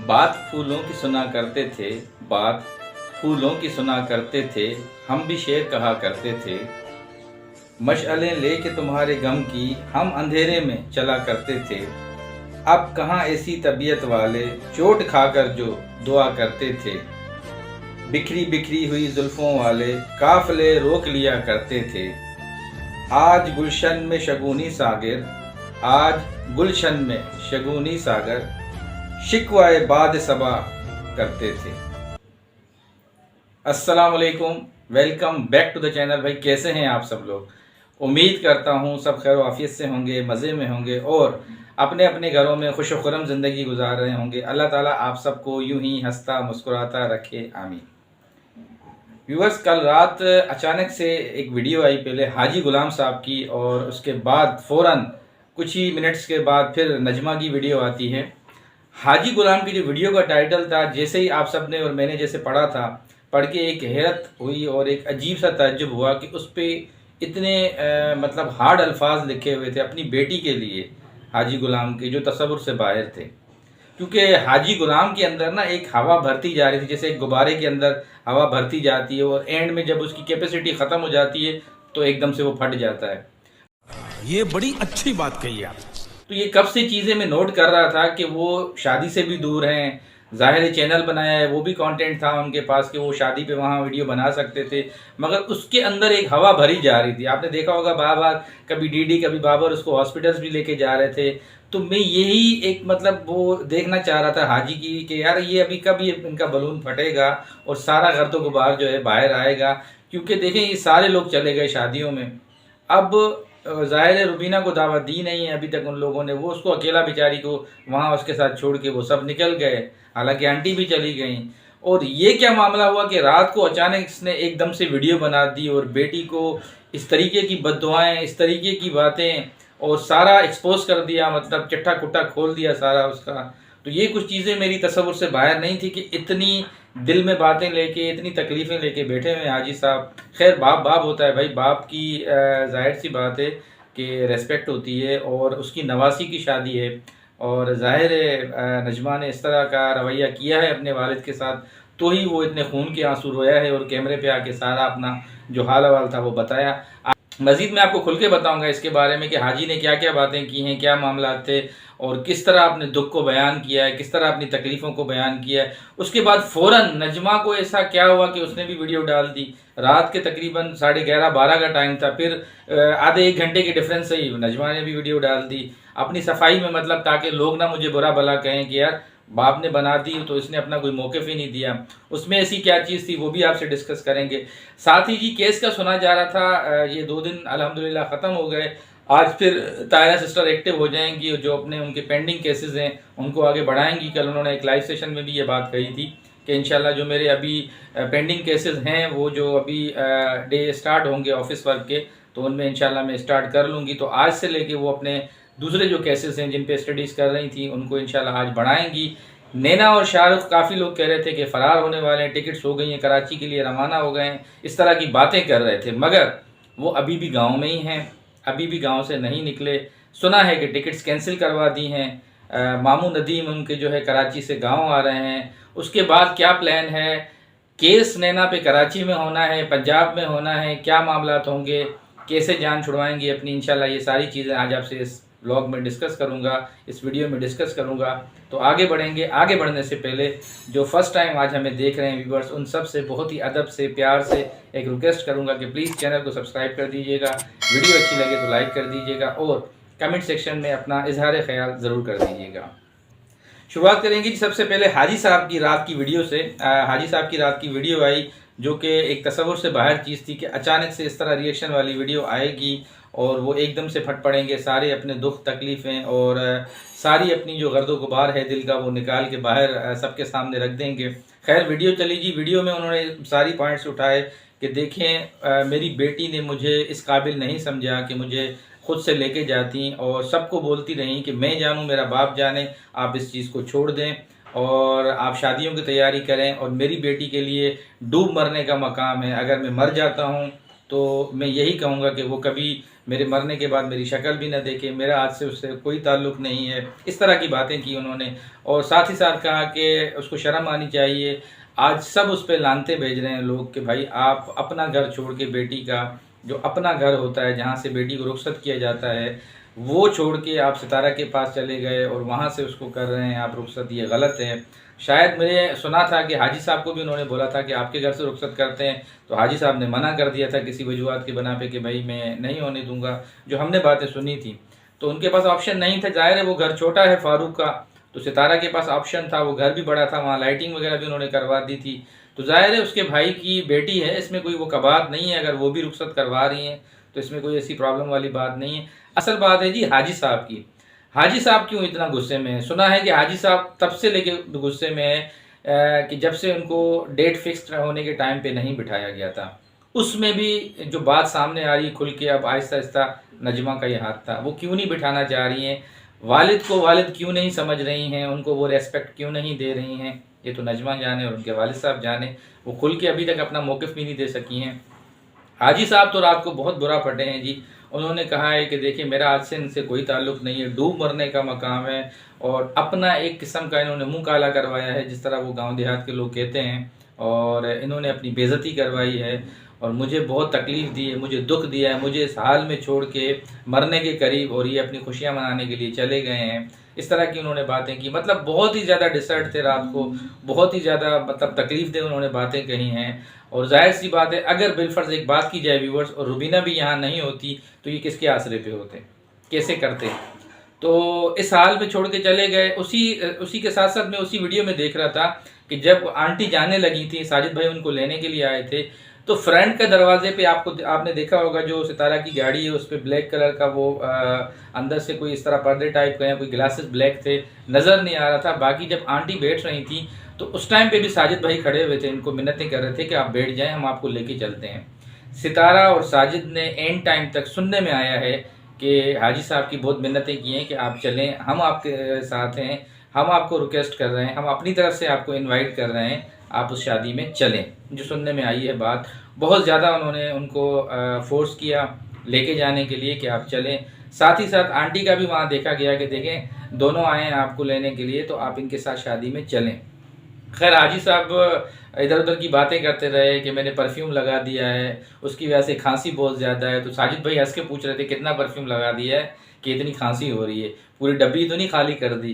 बात फूलों की सुना करते थे, बात फूलों की सुना करते थे, हम भी शेर कहा करते थे। मशअलें लेके तुम्हारे गम की हम अंधेरे में चला करते थे। अब कहाँ ऐसी तबीयत वाले चोट खाकर जो दुआ करते थे। बिखरी बिखरी हुई जुल्फों वाले काफले रोक लिया करते थे। आज गुलशन में शगुनी सागर, आज गुलशन में शगुनी सागर, शिकवाए बाद सबा करते थे। अस्सलाम वालेकुम, welcome back to the channel. भाई कैसे हैं आप सब लोग? उम्मीद करता हूँ सब खैर आफियत से होंगे, मज़े में होंगे और अपने अपने घरों में खुश खुरम ज़िंदगी गुजार रहे होंगे। अल्लाह ताला आप सबको यूं ही हंसता मुस्कुराता रखे, आमीन। व्यूअर्स, कल रात अचानक से एक वीडियो आई, पहले हाजी गुलाम साहब की और उसके बाद फ़ौरन कुछ ही मिनट्स के बाद फिर नजमा की वीडियो आती है। हाजी गुलाम की जो वीडियो का टाइटल था, जैसे ही आप सब ने और मैंने जैसे पढ़ा था, पढ़ के एक हैरत हुई और एक अजीब सा ताज्जुब हुआ कि उस पर इतने मतलब हार्ड अल्फाज लिखे हुए थे अपनी बेटी के लिए, हाजी गुलाम के, जो तसव्वुर से बाहर थे। क्योंकि हाजी गुलाम के अंदर ना एक हवा भरती जा रही थी, जैसे एक गुब्बारे के अंदर हवा भरती जाती है और एंड में जब उसकी कैपेसिटी ख़त्म हो जाती है तो एकदम से वो फट जाता है। ये बड़ी अच्छी बात कही आप। तो ये कब से चीज़ें मैं नोट कर रहा था कि वो शादी से भी दूर हैं। ज़ाहिर चैनल बनाया है, वो भी कंटेंट था उनके पास कि वो शादी पे वहाँ वीडियो बना सकते थे, मगर उसके अंदर एक हवा भरी जा रही थी। आपने देखा होगा बार बार कभी डीडी कभी बाबर उसको हॉस्पिटल्स भी लेके जा रहे थे। तो मैं यही एक मतलब वो देखना चाह रहा था हाजी की कि यार ये अभी कब ये इनका बलून फटेगा और सारा घर तो गुबार जो है बाहर आएगा। क्योंकि देखें ये सारे लोग चले गए शादियों में, अब ज़ाहिर है रुबीना को दावत दी नहीं है अभी तक उन लोगों ने, वो उसको अकेला बेचारी को वहाँ उसके साथ छोड़ के वो सब निकल गए, हालांकि आंटी भी चली गई। और ये क्या मामला हुआ कि रात को अचानक इसने एकदम से वीडियो बना दी और बेटी को इस तरीके की बद्दुआएं, इस तरीके की बातें और सारा एक्सपोज कर दिया, मतलब चिट्ठा कुट्टा खोल दिया सारा उसका। तो ये कुछ चीज़ें मेरी तसव्वुर से बाहर नहीं थी कि इतनी दिल में बातें लेके, इतनी तकलीफ़ें लेके बैठे हुए हाजी साहब। खैर बाप बाप होता है भाई, बाप की जाहिर सी बात है कि रेस्पेक्ट होती है और उसकी नवासी की शादी है और ज़ाहिर है नजमा ने इस तरह का रवैया किया है अपने वालिद के साथ, तो ही वो इतने खून के आंसू रोया है और कैमरे पे आके सारा अपना जो हाल हवाल था वो बताया। मज़ीद मैं आपको खुल के बताऊंगा इसके बारे में कि हाजी ने क्या क्या बातें की हैं, क्या मामला थे और किस तरह अपने दुख को बयान किया है, किस तरह अपनी तकलीफ़ों को बयान किया है। उसके बाद फ़ौरन नजमा को ऐसा क्या हुआ कि उसने भी वीडियो डाल दी। रात के तकरीबन 11:30-12 का टाइम था, फिर आधे एक घंटे के डिफरेंस से ही नजमा ने भी वीडियो डाल दी अपनी सफाई में, मतलब ताकि लोग ना मुझे बुरा भला कहें कि यार बाप ने बना दी तो इसने अपना कोई मौक़िफ़ ही नहीं दिया। उसमें ऐसी क्या चीज़ थी वो भी आपसे डिस्कस करेंगे। साथ ही जी केस का सुना जा रहा था, ये 2 दिन अल्हम्दुलिल्लाह ख़त्म हो गए। आज फिर तायरा सिस्टर एक्टिव हो जाएंगी, जो अपने उनके पेंडिंग केसेस हैं उनको आगे बढ़ाएंगी। कल उन्होंने एक लाइव सेशन में भी ये बात कही थी कि इंशाल्लाह जो मेरे अभी पेंडिंग केसेस हैं वो जो अभी डे स्टार्ट होंगे ऑफिस वर्क के, तो उनमें इंशाल्लाह मैं स्टार्ट कर लूँगी। तो आज से लेके वो अपने दूसरे जो केसेस हैं जिन पे स्टडीज़ कर रही थी उनको इंशाल्लाह आज बढ़ाएंगी। नैना और शाहरुख, काफ़ी लोग कह रहे थे कि फ़रार होने वाले हैं, टिकट्स हो गई हैं, कराची के लिए रवाना हो गए हैं, इस तरह की बातें कर रहे थे, मगर वो अभी भी गाँव में ही हैं, अभी भी गांव से नहीं निकले। सुना है कि टिकट्स कैंसिल करवा दी हैं। मामू नदीम उनके जो है कराची से गांव आ रहे हैं। उसके बाद क्या प्लान है, केस नैना पे कराची में होना है, पंजाब में होना है, क्या मामलात होंगे, कैसे जान छुड़वाएंगी अपनी, इंशाल्लाह ये सारी चीज़ें आज आपसे इस ब्लॉग में डिस्कस करूंगा, इस वीडियो में डिस्कस करूंगा। तो आगे बढ़ेंगे। आगे बढ़ने से पहले जो फर्स्ट टाइम आज हमें देख रहे हैं व्यूवर्स, उन सब से बहुत ही अदब से प्यार से एक रिक्वेस्ट करूंगा कि प्लीज़ चैनल को सब्सक्राइब कर दीजिएगा, वीडियो अच्छी लगे तो लाइक कर दीजिएगा और कमेंट सेक्शन में अपना इजहार ख्याल ज़रूर कर दीजिएगा। शुरुआत करेंगे जी सबसे पहले हाजी साहब की रात की वीडियो से। हाजी साहब की रात की वीडियो आई जो कि एक तसव्वुर से बाहर चीज़ थी कि अचानक से इस तरह रिएक्शन वाली वीडियो आएगी और वो एकदम से फट पड़ेंगे, सारे अपने दुख तकलीफ़ें और सारी अपनी जो गर्दो गुबार है दिल का वो निकाल के बाहर सबके सामने रख देंगे। खैर वीडियो चली जी। वीडियो में उन्होंने सारी पॉइंट्स उठाए कि देखें मेरी बेटी ने मुझे इस काबिल नहीं समझा कि मुझे खुद से लेके जाती और सबको बोलती रहीं कि मैं जानूँ मेरा बाप जाने, आप इस चीज़ को छोड़ दें और आप शादियों की तैयारी करें और मेरी बेटी के लिए डूब मरने का मकाम है, अगर मैं मर जाता हूँ तो मैं यही कहूँगा कि वो कभी मेरे मरने के बाद मेरी शक्ल भी ना देखे, मेरा आज से उससे कोई ताल्लुक़ नहीं है। इस तरह की बातें की उन्होंने, और साथ ही साथ कहा कि उसको शर्म आनी चाहिए। आज सब उस पे लानते भेज रहे हैं लोग कि भाई आप अपना घर छोड़ के, बेटी का जो अपना घर होता है जहाँ से बेटी को रुखसत किया जाता है, वो छोड़ के आप सितारा के पास चले गए और वहाँ से उसको कर रहे हैं आप रुखसत, ये गलत है। शायद मैंने सुना था कि हाजी साहब को भी उन्होंने बोला था कि आपके घर से रुखसत करते हैं, तो हाजी साहब ने मना कर दिया था किसी वजूहत के बना पे कि भाई मैं नहीं होने दूंगा, जो हमने बातें सुनी थी। तो उनके पास ऑप्शन नहीं था, जाहिर है वो घर छोटा है फारूक का, तो सितारा के पास ऑप्शन था, वो घर भी बड़ा था, वहाँ लाइटिंग वगैरह भी उन्होंने करवा दी थी। तो जाहिर है उसके भाई की बेटी है, इसमें कोई वो कबात नहीं है। अगर वो भी रुखसत करवा रही हैं तो इसमें कोई ऐसी प्रॉब्लम वाली बात नहीं है। असल बात है जी हाजी साहब की। हाजी साहब क्यों इतना गुस्से में है? सुना है कि हाजी साहब तब से लेके गुस्से में है कि जब से उनको डेट फिक्स होने के टाइम पे नहीं बिठाया गया था। उसमें भी जो बात सामने आ रही खुल के अब आहिस्ता आहिस्ता, नजमा का ये हाथ था, वो क्यों नहीं बिठाना चाह रही हैं? वालिद को वालिद क्यों नहीं समझ रही हैं? उनको वो रेस्पेक्ट क्यों नहीं दे रही हैं? ये तो नजमा जाने और उनके वालिद साहब जाने। वो खुल के अभी तक अपना मौक़िफ़ भी नहीं दे सकी हैं। हाजी साहब तो रात को बहुत बुरा फटे हैं जी। उन्होंने कहा है कि देखिए मेरा आज से इनसे कोई ताल्लुक़ नहीं है, डूब मरने का मकाम है, और अपना एक किस्म का इन्होंने मुंह काला करवाया है, जिस तरह वो गांव देहात के लोग कहते हैं, और इन्होंने अपनी बेइज्जती करवाई है और मुझे बहुत तकलीफ़ दी है, मुझे दुख दिया है, मुझे इस हाल में छोड़ के मरने के करीब, और ये अपनी खुशियाँ मनाने के लिए चले गए हैं। इस तरह की उन्होंने बातें की, मतलब बहुत ही ज़्यादा डिसर्ट थे रात को, बहुत ही ज़्यादा मतलब तकलीफ़ दे उन्होंने बातें कही हैं। और जाहिर सी बात है, अगर बिलफर्ज एक बात की जाए व्यूवर्स, और रुबीना भी यहाँ नहीं होती तो ये किसके आसरे पे होते, कैसे करते? तो इस हाल में छोड़ के चले गए। उसी के साथ साथ मैं उसी वीडियो में देख रहा था कि जब आंटी जाने लगी थी, साजिद भाई उनको लेने के लिए आए थे, तो फ्रंट के दरवाजे पे आपने देखा होगा जो सितारा की गाड़ी है उस पर ब्लैक कलर का वो अंदर से कोई इस तरह पर्दे टाइप का या कोई ग्लासेस ब्लैक थे, नज़र नहीं आ रहा था। बाकी जब आंटी बैठ रही थी तो उस टाइम पे भी साजिद भाई खड़े हुए थे, इनको मिन्नतें कर रहे थे कि आप बैठ जाएं, हम आपको लेके चलते हैं। सितारा और साजिद ने एंड टाइम तक सुनने में आया है कि हाजी साहब की बहुत मिन्नतें की हैं कि आप चलें, हम आपके साथ हैं, हम आपको रिक्वेस्ट कर रहे हैं, हम अपनी तरफ से आपको इनवाइट कर रहे हैं, आप उस शादी में चलें। जो सुनने में आई है बात, बहुत ज़्यादा उन्होंने उनको फोर्स किया लेके जाने के लिए कि आप चलें। साथ ही साथ आंटी का भी वहाँ देखा गया कि देखें दोनों आए हैं आपको लेने के लिए, तो आप इनके साथ शादी में चलें। खैर हाजी साहब इधर उधर की बातें करते रहे कि मैंने परफ्यूम लगा दिया है, उसकी वजह से खांसी बहुत ज़्यादा है। तो साजिद भाई हंस के पूछ रहे थे कितना परफ्यूम लगा दिया है कि इतनी खांसी हो रही है, पूरी डब्बी तो नहीं खाली कर दी?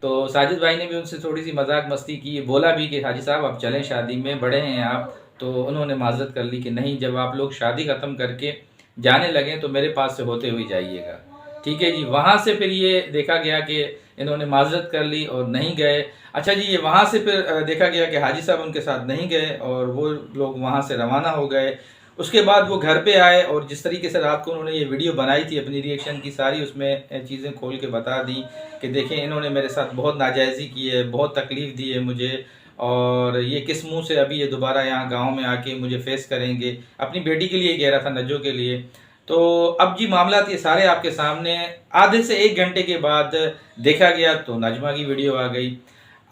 तो साजिद भाई ने भी उनसे थोड़ी सी मजाक मस्ती की, बोला भी कि हाजी साहब आप चलें शादी में, बड़े हैं आप। तो उन्होंने माजरत कर ली कि नहीं, जब आप लोग शादी ख़त्म करके जाने लगें तो मेरे पास से होते हुए जाइएगा, ठीक है जी। वहाँ से फिर ये देखा गया कि इन्होंने माजरत कर ली और नहीं गए। अच्छा जी, ये वहाँ से फिर देखा गया कि हाजी साहब उनके साथ नहीं गए और वो लोग वहाँ से रवाना हो गए। उसके बाद वो घर पे आए और जिस तरीके से रात को उन्होंने ये वीडियो बनाई थी अपनी रिएक्शन की सारी, उसमें चीज़ें खोल के बता दी कि देखें इन्होंने मेरे साथ बहुत नाजायज़ी की है, बहुत तकलीफ़ दी है मुझे, और ये किस मुंह से अभी ये दोबारा यहाँ गांव में आके मुझे फेस करेंगे। अपनी बेटी के लिए कह रहा था, नज्जो के लिए। तो अब जी मामला ये सारे आपके सामने। आधे से 1 घंटे के बाद देखा गया तो नजमा की वीडियो आ गई।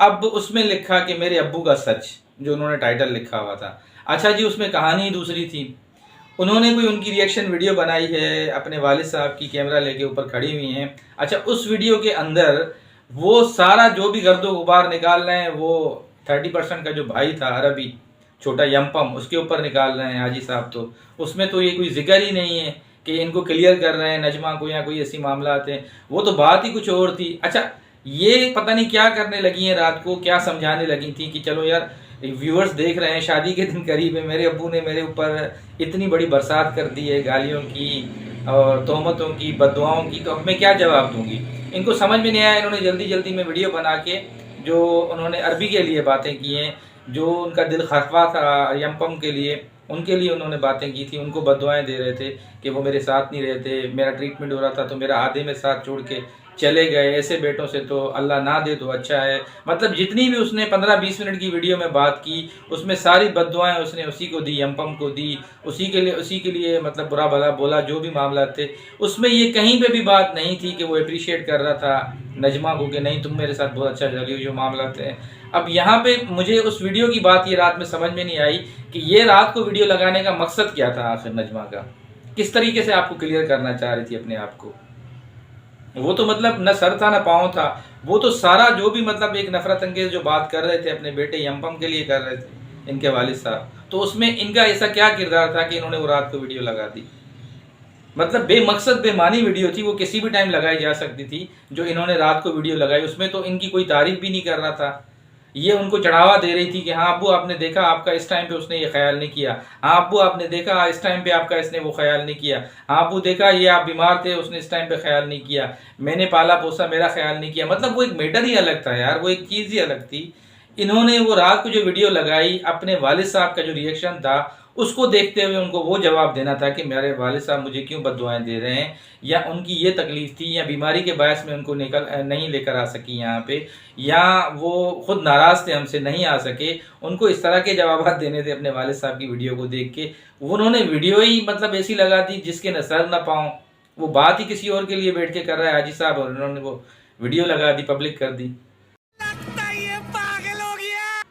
अब उसमें लिखा कि मेरे अब्बू का सच, जो उन्होंने टाइटल लिखा हुआ था। अच्छा जी, उसमें कहानी दूसरी थी। उन्होंने कोई उनकी रिएक्शन वीडियो बनाई है, अपने वालिद साहब की कैमरा लेके ऊपर खड़ी हुई हैं। अच्छा, उस वीडियो के अंदर वो सारा जो भी गर्दो गुबार निकाल रहे हैं, वो 30% का जो भाई था अरबी, छोटा यमपम, उसके ऊपर निकाल रहे हैं हाजी साहब। तो उसमें तो ये कोई जिक्र ही नहीं है कि इनको क्लियर कर रहे हैं नजमा को या कोई ऐसी मामला आते हैं, वो तो बात ही कुछ और थी। अच्छा, ये पता नहीं क्या करने लगी हैं रात को, क्या समझाने लगी थी कि चलो यार व्यूअर्स देख रहे हैं, शादी के दिन करीब है, मेरे अब्बू ने मेरे ऊपर इतनी बड़ी बरसात कर दी है गालियों की और तोहमतों की, बददुआओं की, तो अब मैं क्या जवाब दूंगी। इनको समझ में नहीं आया। इन्होंने जल्दी जल्दी में वीडियो बना के जो उन्होंने अरबी के लिए बातें की हैं, जो उनका दिल खफा था यमपम के लिए, उनके लिए उन्होंने बातें की थी। उनको बददुआएं दे रहे थे कि वो मेरे साथ नहीं रहते, मेरा ट्रीटमेंट हो रहा था तो मेरा आधे में साथ छोड़ के चले गए। ऐसे बेटों से तो अल्लाह ना दे तो अच्छा है। मतलब जितनी भी उसने 15-20 मिनट की वीडियो में बात की, उसमें सारी बद्दुआएं उसने उसी को दी, यमपम को दी, उसी के लिए मतलब बुरा भला बोला, जो भी मामला थे। उसमें ये कहीं पे भी बात नहीं थी कि वो अप्रिशिएट कर रहा था नजमा को कि नहीं तुम मेरे साथ बहुत अच्छा चली हो, जो मामला थे। अब यहाँ पे मुझे उस वीडियो की बात ये रात में समझ में नहीं आई कि ये रात को वीडियो लगाने का मकसद क्या था आखिर नजमा का, किस तरीके से आपको क्लियर करना चाह रही थी अपने आप को। वो तो मतलब न सर था न पाँव था, वो तो सारा जो भी मतलब एक नफरत अंगेज जो बात कर रहे थे अपने बेटे यमपम के लिए कर रहे थे इनके वालिद साहब, तो उसमें इनका ऐसा क्या किरदार था कि इन्होंने वो रात को वीडियो लगा दी। मतलब बेमकसद बेमानी वीडियो थी, वो किसी भी टाइम लगाई जा सकती थी। जो इन्होंने रात को वीडियो लगाई उसमें तो इनकी कोई तारीफ भी नहीं कर रहा था, ये उनको चढ़ावा दे रही थी कि हाँ अब्बू आपने देखा आपका इस टाइम पे उसने ये ख्याल नहीं किया, हाँ अब्बू आपने देखा इस टाइम पे आपका इसने वो ख्याल नहीं किया, हाँ अब्बू देखा ये आप बीमार थे उसने इस टाइम पे ख्याल नहीं किया, मैंने पाला पोसा मेरा ख्याल नहीं किया। मतलब वो एक मैटर ही अलग था यार, वो एक चीज़ ही अलग थी। इन्होंने वो रात को जो वीडियो लगाई, अपने वालिद साहब का जो रिएक्शन था उसको देखते हुए उनको वो जवाब देना था कि मेरे वालिद साहब मुझे क्यों बद्दुआएं दे रहे हैं, या उनकी ये तकलीफ थी या बीमारी के बायस में उनको नहीं लेकर आ सकी यहाँ पे, या वो खुद नाराज़ थे हमसे नहीं आ सके। उनको इस तरह के जवाब देने थे अपने वालिद साहब की वीडियो को देख के। उन्होंने वीडियो ही मतलब ऐसी लगा दी जिसके न सर न पाँव, वो बात ही किसी और के लिए बैठ के कर रहा है हाजी साहब, और उन्होंने वो वीडियो लगा दी, पब्लिक कर दी।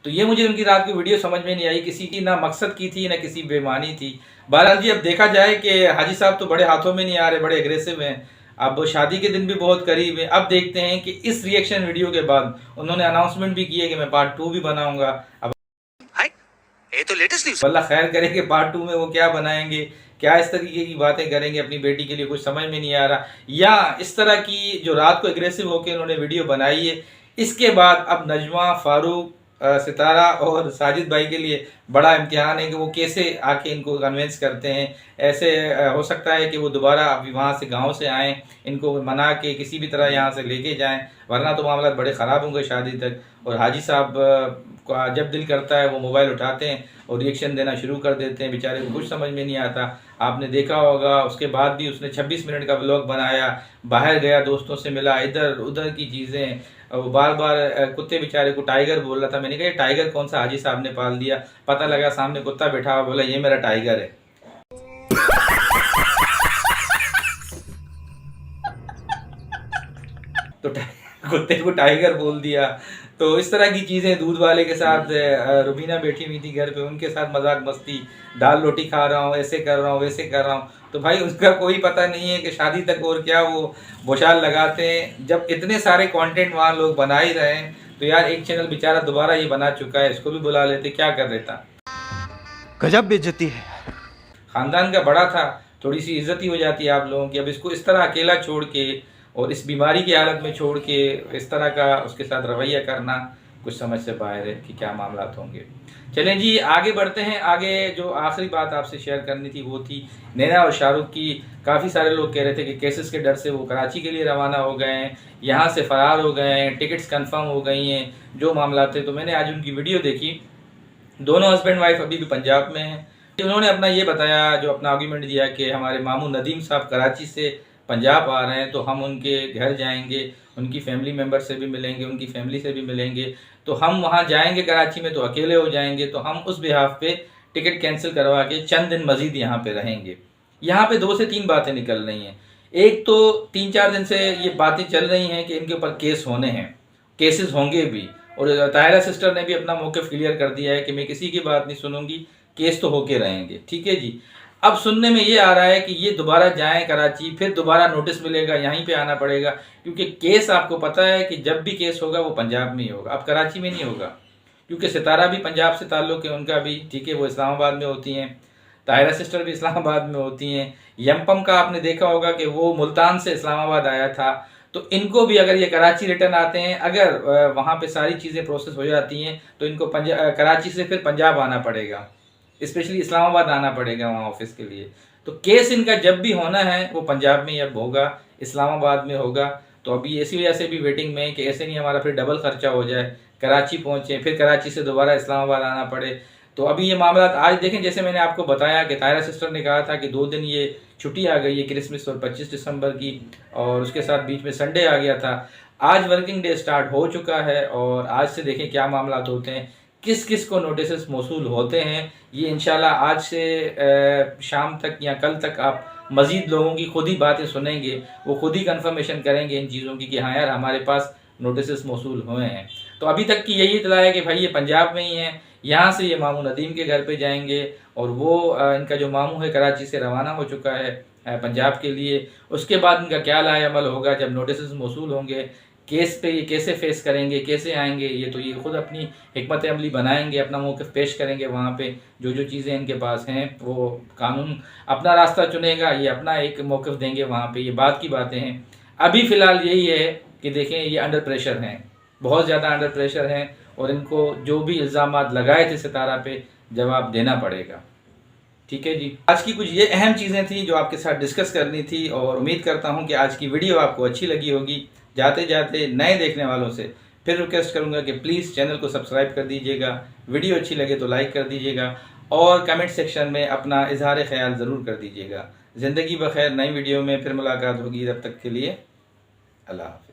तो ये मुझे उनकी रात की वीडियो समझ में नहीं आई, किसी की ना मकसद की थी ना किसी बेमानी थी। बहरहाल जी अब देखा जाए कि हाजी साहब तो बड़े हाथों में नहीं आ रहे, बड़े एग्रेसिव हैं। अब शादी के दिन भी बहुत करीब है। अब देखते हैं कि इस रिएक्शन वीडियो के बाद उन्होंने अनाउंसमेंट भी की है कि मैं पार्ट 2 भी बनाऊंगा। अब ये तो लेटेस्ट न्यूज़। अल्लाह खैर करे कि पार्ट 2 में वो क्या बनाएंगे, क्या इस तरीके की बातें करेंगे अपनी बेटी के लिए, कुछ समझ में नहीं आ रहा। या इस तरह की जो रात को एग्रेसिव होकर उन्होंने वीडियो बनाई है, इसके बाद अब नजमा, फारूक, सितारा और साजिद भाई के लिए बड़ा इम्तिहान है कि वो कैसे आके इनको कन्विंस करते हैं। ऐसे हो सकता है कि वो दोबारा अभी वहाँ से गांव से आएँ, इनको मना के किसी भी तरह यहाँ से लेके जाएं, वरना तो मामला बड़े ख़राब होंगे शादी तक। और हाजी साहब का जब दिल करता है वो मोबाइल उठाते हैं और रिएक्शन देना शुरू कर देते हैं, बेचारे को कुछ समझ में नहीं आता। आपने देखा होगा उसके बाद भी उसने 26 मिनट का व्लॉग बनाया, बाहर गया, दोस्तों से मिला, इधर उधर की चीज़ें, वो बार बार कुत्ते बेचारे को टाइगर बोल रहा था। मैंने कहा ये टाइगर कौन सा हाजी साहब ने पाल दिया, पता लगा सामने कुत्ता बैठा हुआ, बोला ये मेरा टाइगर है। तो कुत्ते को टाइगर बोल दिया। तो इस तरह की चीज़ें, दूध वाले के साथ रुबीना बैठी हुई थी घर पे, उनके साथ मजाक मस्ती, दाल रोटी खा रहा हूँ, ऐसे कर रहा हूँ, वैसे कर रहा हूँ। तो भाई उसका कोई पता नहीं है कि शादी तक और क्या वो बोछाल लगाते हैं। जब इतने सारे कंटेंट वहाँ लोग बना ही रहे हैं तो यार एक चैनल बेचारा दोबारा ये बना चुका है, इसको भी बुला लेते, क्या कर देता। गजब बेइज्जती है। ख़ानदान का बड़ा था, थोड़ी सी इज्जत ही हो जाती है आप लोगों की। अब इसको इस तरह अकेला छोड़ के और इस बीमारी की हालत में छोड़ के इस तरह का उसके साथ रवैया करना कुछ समझ से बाहर है कि क्या मामला होंगे। चलें जी आगे बढ़ते हैं। आगे जो आखिरी बात आपसे शेयर करनी थी वो थी नैना और शाहरुख की। काफ़ी सारे लोग कह रहे थे कि केसेस के डर से वो कराची के लिए रवाना हो गए हैं, यहाँ से फ़रार हो गए हैं, टिकट्स कंफर्म हो गई हैं, जो मामला थे। तो मैंने आज उनकी वीडियो देखी, दोनों हस्बैंड वाइफ अभी भी पंजाब में हैं। उन्होंने अपना ये बताया, जो अपना आर्गूमेंट दिया कि हमारे मामू नदीम साहब कराची से पंजाब आ रहे हैं, तो हम उनके घर जाएंगे, उनकी फैमिली मेम्बर से भी मिलेंगे, उनकी फैमिली से भी मिलेंगे। तो हम वहाँ जाएंगे कराची में तो अकेले हो जाएंगे, तो हम उस बिहाफ पे टिकट कैंसिल करवा के चंद दिन मज़ीद यहाँ पे रहेंगे। यहाँ पे 2 से 3 बातें निकल रही हैं। एक तो 3-4 दिन से ये बातें चल रही हैं कि इनके ऊपर केस होने हैं, केसेस होंगे भी, और ताहिरा सिस्टर ने भी अपना मौक़िफ़ क्लियर कर दिया है कि मैं किसी की बात नहीं सुनूंगी, केस तो होके रहेंगे। ठीक है जी। अब सुनने में ये आ रहा है कि ये दोबारा जाएं कराची, फिर दोबारा नोटिस मिलेगा, यहीं पे आना पड़ेगा, क्योंकि केस आपको पता है कि जब भी केस होगा वो पंजाब में ही होगा, अब कराची में नहीं होगा। क्योंकि सितारा भी पंजाब से ताल्लुक़ है उनका भी, ठीक है, वो इस्लामाबाद में होती हैं, ताहिरा सिस्टर भी इस्लामाबाद में होती हैं। यमपम का आपने देखा होगा कि वो मुल्तान से इस्लामाबाद आया था। तो इनको भी अगर ये कराची रिटर्न आते हैं, अगर वहाँ पे सारी चीज़ें प्रोसेस हो जाती हैं, तो इनको कराची से फिर पंजाब आना पड़ेगा, स्पेशली इस्लामाबाद आना पड़ेगा वहाँ ऑफिस के लिए। तो केस इनका जब भी होना है वो पंजाब में अब होगा, इस्लामाबाद में होगा। तो अभी इसी वजह से भी वेटिंग में है कि ऐसे नहीं हमारा फिर डबल खर्चा हो जाए, कराची पहुँचे फिर कराची से दोबारा इस्लामाबाद आना पड़े। तो अभी ये मामला आज देखें, जैसे मैंने आपको बताया कि तायरा सिस्टर ने कहा था कि 2 दिन ये छुट्टी आ गई है क्रिसमस और 25 दिसंबर की, और उसके साथ बीच में संडे आ गया था। आज वर्किंग डे स्टार्ट हो चुका है और आज से देखें क्या मामला होते हैं, किस किस को नोटिस मौसूल होते हैं। ये इंशाल्लाह आज से शाम तक या कल तक आप मज़ीद लोगों की खुद ही बातें सुनेंगे, वो खुद ही कंफर्मेशन करेंगे इन चीज़ों की कि हाँ यार हमारे पास नोटिस मौसूल हुए हैं। तो अभी तक की यही इतला है कि भाई ये पंजाब में ही हैं, यहाँ से ये मामू नदीम के घर पे जाएंगे और वो इनका जो मामू है कराची से रवाना हो चुका है पंजाब के लिए। उसके बाद इनका क्या लाए अमल होगा जब नोटिस मौसूल होंगे, केस पे ये कैसे फेस करेंगे, कैसे आएंगे, ये तो ये खुद अपनी हिकमत अमली बनाएंगे, अपना मौक़िफ़ पेश करेंगे। वहाँ पे जो जो चीज़ें इनके पास हैं वो कानून अपना रास्ता चुनेगा, ये अपना एक मौक़िफ़ देंगे वहाँ पे। ये बात की बातें हैं। अभी फ़िलहाल यही है कि देखें ये अंडर प्रेशर हैं, बहुत ज़्यादा अंडर प्रेशर हैं और इनको जो भी इल्ज़ामात लगाए थे सितारा पे जवाब देना पड़ेगा। ठीक है जी, आज की कुछ ये अहम चीज़ें थी जो आपके साथ डिस्कस करनी थी और उम्मीद करता हूँ कि आज की वीडियो आपको अच्छी लगी होगी। जाते जाते नए देखने वालों से फिर रिक्वेस्ट करूँगा कि प्लीज़ चैनल को सब्सक्राइब कर दीजिएगा, वीडियो अच्छी लगे तो लाइक कर दीजिएगा और कमेंट सेक्शन में अपना इजहार ख्याल ज़रूर कर दीजिएगा। ज़िंदगी बखैर, नई वीडियो में फिर मुलाकात होगी, तब तक के लिए अल्लाह।